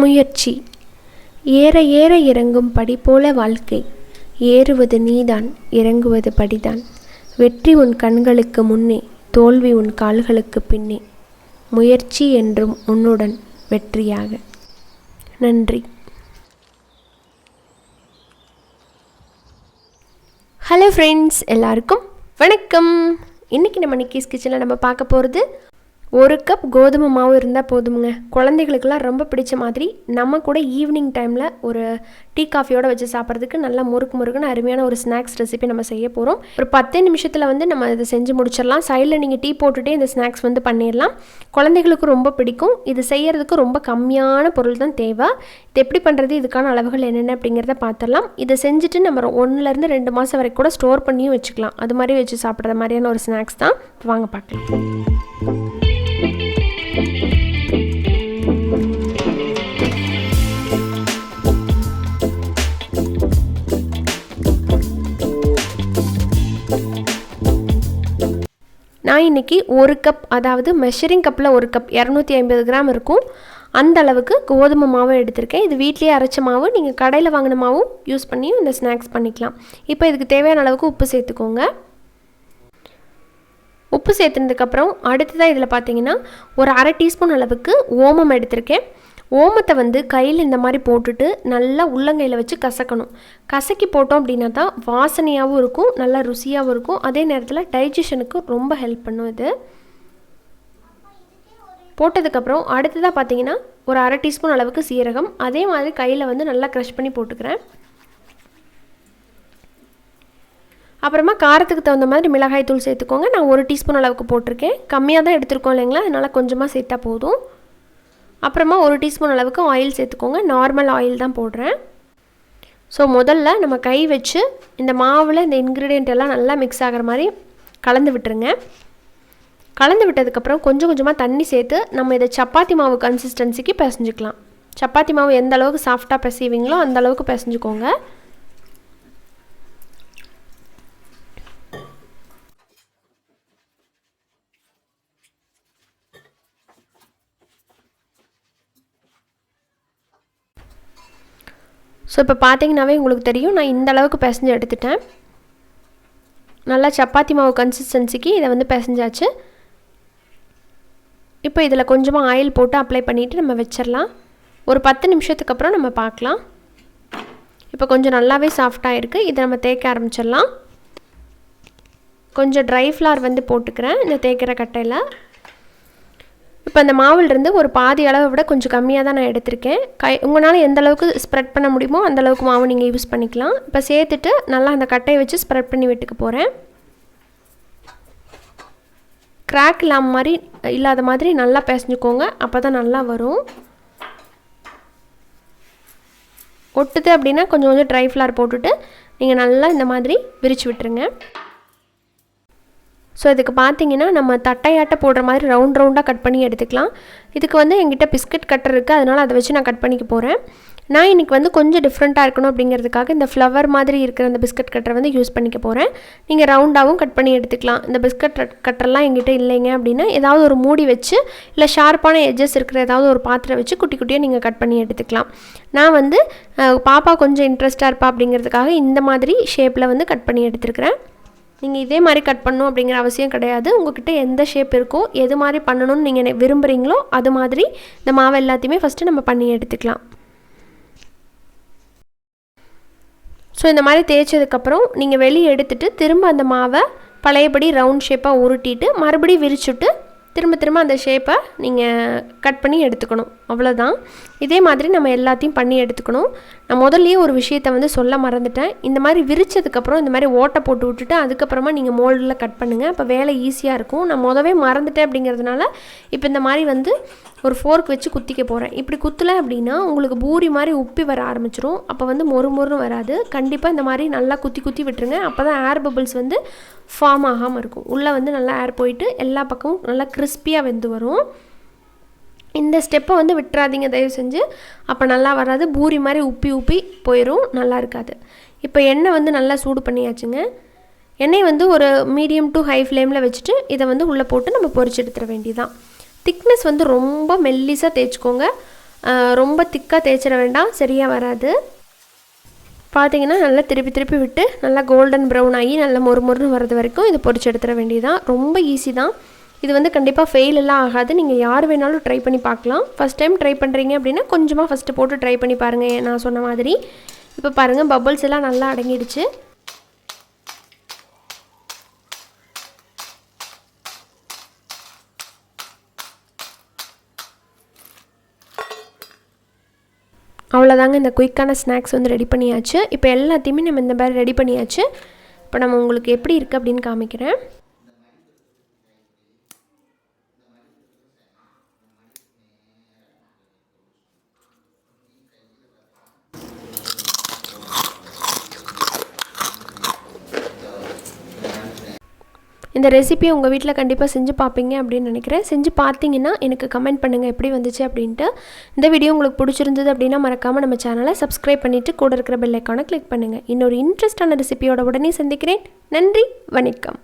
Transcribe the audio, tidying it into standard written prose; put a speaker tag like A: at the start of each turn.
A: முயற்சி. ஏற ஏற இறங்கும் படி போல வாழ்க்கை. ஏறுவது நீதான், இறங்குவது படிதான். வெற்றி உன் கண்களுக்கு முன்னே, தோல்வி உன் கால்களுக்கு பின்னே. முயற்சி என்றும் உன்னுடன் வெற்றியாக. நன்றி. ஹலோ ஃப்ரெண்ட்ஸ், எல்லாருக்கும் வணக்கம். இன்றைக்கி நம்ம நிக்கிஸ் கிச்சனில் நம்ம பார்க்க போகிறது, ஒரு கப் கோதுமை மாவு இருந்தால் போதுமுங்க. குழந்தைகளுக்கெல்லாம் ரொம்ப பிடிச்ச மாதிரி நம்ம கூட ஈவினிங் டைமில் ஒரு டீ காஃபியோடு வச்சு சாப்பிட்றதுக்கு நல்லா முறுக்குன்னு அருமையான ஒரு ஸ்நாக்ஸ் ரெசிபி நம்ம செய்ய போகிறோம். ஒரு 10 நிமிஷத்தில் நம்ம இதை செஞ்சு முடிச்சிடலாம். சைடில் நீங்கள் டீ போட்டுகிட்டே இந்த ஸ்நாக்ஸ் பண்ணிடலாம். குழந்தைகளுக்கு ரொம்ப பிடிக்கும். இது செய்கிறதுக்கு ரொம்ப கம்மியான பொருள் தான் தேவை. இது எப்படி பண்ணுறது, இதுக்கான அளவுகள் என்னென்ன அப்படிங்கிறத பார்த்துடலாம். இதை செஞ்சுட்டு நம்ம 1 to 2 மாதம் வரைக்கும் கூட ஸ்டோர் பண்ணியும் வச்சுக்கலாம். அது மாதிரி வச்சு சாப்பிட்ற மாதிரியான ஒரு ஸ்நாக்ஸ் தான். வாங்க பார்க்கலாம். நான் இன்றைக்கி 1 கப், அதாவது மெஷரிங் கப்பில் 1 கப் 250 கிராம் இருக்கும், அந்த அளவுக்கு கோதுமை மாவு எடுத்திருக்கேன். இது வீட்லேயே அரைச்ச மாவு. நீங்கள் கடையில் வாங்கின மாவும் யூஸ் பண்ணி இந்த ஸ்நாக்ஸ் பண்ணிக்கலாம். இப்போ இதுக்கு தேவையான அளவுக்கு உப்பு சேர்த்துக்கோங்க. உப்பு சேர்த்துனதுக்கப்புறம் அடுத்ததாக இதில் பார்த்தீங்கன்னா ஒரு 1/2 டீஸ்பூன் அளவுக்கு ஓமம் எடுத்திருக்கேன். ஓமத்தை கையில் இந்த மாதிரி போட்டுட்டு நல்லா உள்ளங்கையில் வச்சு கசக்கணும். கசக்கி போட்டோம் அப்படின்னா தான் வாசனையாகவும் இருக்கும், நல்லா ருசியாகவும் இருக்கும். அதே நேரத்தில் டைஜஷனுக்கு ரொம்ப ஹெல்ப் பண்ணும். இது போட்டதுக்கப்புறம் அடுத்ததாக பார்த்தீங்கன்னா ஒரு 1/2 டீஸ்பூன் அளவுக்கு சீரகம், அதே மாதிரி கையில் நல்லா க்ரஷ் பண்ணி போட்டுக்கிறேன். அப்புறமா காரத்துக்கு தகுந்த மாதிரி மிளகாய் தூள் சேர்த்துக்கோங்க. நான் 1 டீஸ்பூன் அளவுக்கு போட்டிருக்கேன். கம்மியாக தான் எடுத்துருக்கோம் இல்லைங்களா, அதனால் கொஞ்சமாக சேர்த்தா போதும். அப்புறமா 1 டீஸ்பூன் அளவுக்கு ஆயில் சேர்த்துக்கோங்க. நார்மல் ஆயில் தான் போடுறேன். ஸோ முதல்ல நம்ம கை வச்சு இந்த மாவில் இந்த இன்க்ரீடியண்ட் எல்லாம் நல்லா மிக்ஸ் ஆகிற மாதிரி கலந்து விட்டுருங்க. கலந்து விட்டதுக்கப்புறம் கொஞ்சம் கொஞ்சமாக தண்ணி சேர்த்து நம்ம இதை சப்பாத்தி மாவு கன்சிஸ்டன்சிக்கு பிசைஞ்சிக்கலாம். சப்பாத்தி மாவு எந்த அளவுக்கு சாஃப்டாக பிசைவீங்களோ அந்த அளவுக்கு பிசைஞ்சுக்கோங்க. ஸோ இப்போ பார்த்தீங்கன்னாவே உங்களுக்கு தெரியும், நான் இந்த அளவுக்கு பிசைஞ்சு எடுத்துட்டேன். நல்லா சப்பாத்தி மாவு கன்சிஸ்டன்சிக்கு இதை பிசைஞ்சாச்சு. இப்போ இதில் கொஞ்சமாக ஆயில் போட்டு அப்ளை பண்ணிவிட்டு நம்ம வச்சிடலாம். ஒரு 10 நிமிஷத்துக்கு அப்புறம் நம்ம பார்க்கலாம். இப்போ கொஞ்சம் நல்லாவே சாஃப்டாக இருக்குது. இதை நம்ம தேய்க்க ஆரம்பிச்சிடலாம். கொஞ்சம் ட்ரை ஃப்ளார் போட்டுக்கிறேன் இந்த தேய்க்கிற கட்டையில். இப்போ அந்த மாவுலேருந்து ஒரு பாதி அளவை விட கொஞ்சம் கம்மியாக தான் நான் எடுத்திருக்கேன். உங்களால் எந்த அளவுக்கு ஸ்ப்ரெட் பண்ண முடியுமோ அந்த அளவுக்கு மாவு நீங்கள் யூஸ் பண்ணிக்கலாம். இப்போ சேர்த்துட்டு நல்லா அந்த கட்டையை வச்சு ஸ்ப்ரெட் பண்ணி விட்டுக்க போகிறேன். கிராக் இல்லாத மாதிரி நல்லா பிசைஞ்சுக்கோங்க, அப்போ தான் நல்லா வரும். ஒட்டுது அப்படின்னா கொஞ்சம் கொஞ்சம் ட்ரை ஃப்ளார் போட்டுட்டு நீங்கள் நல்லா இந்த மாதிரி விரித்து விட்டுருங்க. ஸோ இதுக்கு பார்த்தீங்கன்னா நம்ம தட்டையாட்டை போடுற மாதிரி ரவுண்டாக கட் பண்ணி எடுத்துக்கலாம். இதுக்கு என்கிட்ட பிஸ்கட் கட்டர் இருக்குது, அதனால் அதை வச்சு நான் கட் பண்ணிக்க போகிறேன். நான் இன்றைக்கி கொஞ்சம் டிஃப்ரெண்ட்டாக இருக்கணும் அப்படிங்கிறதுக்காக இந்த ஃப்ளவர் மாதிரி இருக்கிற அந்த பிஸ்கட் கட்டரை யூஸ் பண்ணிக்க போகிறேன். நீங்கள் ரவுண்டாகவும் கட் பண்ணி எடுத்துக்கலாம். இந்த பிஸ்கட் கட்டர்லாம் என்கிட்ட இல்லைங்க அப்படின்னா ஏதாவது ஒரு மூடி வச்சு, இல்லை ஷார்ப்பான எட்ஜஸ் இருக்கிற ஏதாவது ஒரு பாத்திரம் வச்சு குட்டி குட்டியாக நீங்கள் கட் பண்ணி எடுத்துக்கலாம். நான் பாப்பா கொஞ்சம் இன்ட்ரெஸ்ட்டாக இருப்பா அப்படிங்கிறதுக்காக இந்த மாதிரி ஷேப்பில் கட் பண்ணி எடுத்துருக்கிறேன். நீங்கள் இதே மாதிரி கட் பண்ணணும் அப்படிங்கிற அவசியம் கிடையாது. உங்கள்கிட்ட எந்த ஷேப் இருக்கோ, எது மாதிரி பண்ணணும்னு நீங்கள் விரும்புகிறீங்களோ அது மாதிரி இந்த மாவை எல்லாத்தையுமே ஃபஸ்ட்டு நம்ம பண்ணி எடுத்துக்கலாம். ஸோ இந்த மாதிரி தேய்ச்சதுக்கப்புறம் நீங்கள் வெளியே எடுத்துகிட்டு திரும்ப அந்த மாவை பழையபடி ரவுண்ட் ஷேப்பாக உருட்டிட்டு மறுபடியும் விரிச்சுட்டு திரும்ப அந்த ஷேப்பை நீங்கள் கட் பண்ணி எடுத்துக்கணும். அவ்வளோதான். இதே மாதிரி நம்ம எல்லாத்தையும் பண்ணி எடுத்துக்கணும். நான் முதல்லையே ஒரு விஷயத்தை சொல்ல மறந்துட்டேன். இந்த மாதிரி விரிச்சதுக்கப்புறம் இந்த மாதிரி ஓட்டை போட்டு விட்டுட்டு அதுக்கப்புறமா நீங்கள் மோல்டில் கட் பண்ணுங்கள். அப்போ வேலை ஈஸியாக இருக்கும். நான் முதவே மறந்துட்டேன் அப்படிங்கிறதுனால இப்போ இந்த மாதிரி ஒரு ஃபோர்க் வச்சு குத்திக்க போகிறேன். இப்படி குத்தலை அப்படின்னா உங்களுக்கு பூரி மாதிரி உப்பி வர ஆரம்பிச்சிரும். அப்போ மொறுமொறுன்னு வராது. கண்டிப்பாக இந்த மாதிரி நல்லா குத்தி விட்டுருங்க. அப்போ தான் ஏர் பபிள்ஸ் ஃபார்ம் ஆகாமல் இருக்கும். உள்ளே நல்லா ஏர் போயிட்டு எல்லா பக்கமும் நல்லா கிறிஸ்பியாக வெந்து வரும். இந்த ஸ்டெப்பை விட்டுறாதீங்க தயவு செஞ்சு. அப்போ நல்லா வராது, பூரி மாதிரி உப்பி போயிடும், நல்லா இருக்காது. இப்போ எண்ணெய் நல்லா சூடு பண்ணியாச்சுங்க. எண்ணெய் ஒரு மீடியம் டு ஹை ஃப்ளேமில் வச்சுட்டு இதை உள்ளே போட்டு நம்ம பொரிச்சு எடுத்துட வேண்டியதான். திக்னஸ் ரொம்ப மெல்லிஸாக தேய்ச்சிக்கோங்க. ரொம்ப திக்காக தேய்ச்சிட வேண்டாம், சரியாக வராது. பார்த்திங்கன்னா நல்லா திருப்பி விட்டு நல்லா கோல்டன் ப்ரௌன் ஆகி நல்லா மொறுமொறுன்னு வர்றது வரைக்கும் இதை பொரிச்சு எடுத்துட வேண்டியதான். ரொம்ப ஈஸி தான் இது. கண்டிப்பாக ஃபெயில் எல்லாம் ஆகாது. நீங்கள் யார் வேணாலும் ட்ரை பண்ணி பார்க்கலாம். ஃபஸ்ட் டைம் ட்ரை பண்ணுறீங்க அப்படின்னா கொஞ்சமாக ஃபஸ்ட்டு போட்டு ட்ரை பண்ணி பாருங்கள், நான் சொன்ன மாதிரி. இப்போ பாருங்கள், பபிள்ஸ் எல்லாம் நல்லா அடங்கிடுச்சு. அவ்வளோதாங்க, இந்த குயிக்கான ஸ்நாக்ஸ் ரெடி பண்ணியாச்சு. இப்போ எல்லாத்தையுமே நம்ம இந்த மாதிரி ரெடி பண்ணியாச்சு. இப்போ நம்ம உங்களுக்கு எப்படி இருக்குது அப்படின்னு காமிக்கிறேன். இந்த ரெசிபி உங்கள் வீட்டில் கண்டிப்பாக செஞ்சு பார்ப்பீங்க அப்படின்னு நினைக்கிறேன். செஞ்சு பார்த்தீங்கன்னா எனக்கு கமெண்ட் பண்ணுங்கள் எப்படி வந்துச்சு அப்படின்ட்டு. இந்த வீடியோ உங்களுக்கு பிடிச்சிருந்தது அப்படின்னா மறக்காமல் நம்ம சேனலை சப்ஸ்கிரைப் பண்ணிவிட்டு கூட இருக்கிற பெல் ஐக்கானை கிளிக் பண்ணுங்கள். இன்னொரு இன்ட்ரெஸ்டான ரெசிபியோட உடனே சந்திக்கிறேன். நன்றி, வணக்கம்.